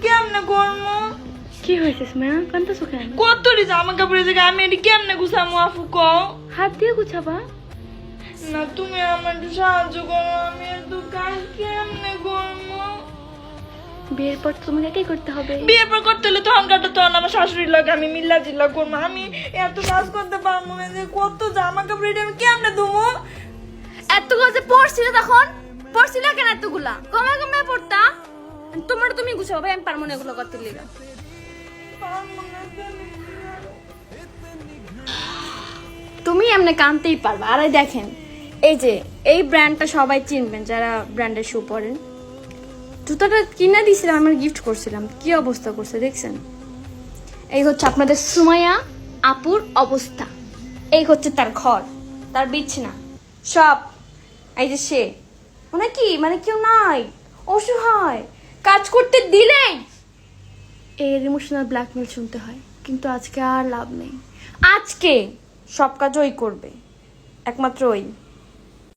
কেমনে করবো? কি হয়েছে স্নেহা, কান্তাছো কেন? কতরি জামা কাপড়ের জায়গায় আমি এটি কেমনে গুছামো আপু কও? হাত দিয়ে গুছাবা। না তুমি আমার একটু সাহায্য করো, আমি এত কাজ কেমনে করবো? বিয়ের পর তো তোমাকে একাই করতে হবে। বিয়ের পর করতে হলে তখন কাটা তখন আমার শাশুড়ির লাগে আমি মিল্লা জিল্লা করবো। আমি এত কাজ করতে পারবো না, যে কত জামা কাপড় এটা আমি কেমনে দেবো? এত কাজে পড়ছিলে তখন? পড়ছিলে কেন এতগুলা? কমে কমে পড়তা। তোমার তুমি গুছাবো ভাই, আমি পারবো না এগুলো করতে লিগা। পারবো না কেন? তুমি এমনি কানতেই পারবা। আর এই দেখেন, এই যে এই ব্র্যান্ডটা সবাই চিনবেন যারা ব্র্যান্ডের শু পরেন। জুতাটা কিনে দিয়েছিলাম, আমার গিফট করছিলাম, কি অবস্থা করছে দেখছেন? এই হচ্ছে আপনাদের সুমাইয়া আপুর অবস্থা। এই হচ্ছে তার ঘর, তার বিছনা সব। এই যে সে মানে কেউ নাই, অসহায়, কাজ করতে দিলেই এর ইমোশনাল ব্ল্যাকমেল শুনতে হয়। কিন্তু আজকে আর লাভ নেই, আজকে সব কাজ ওই করবে, একমাত্র ওই।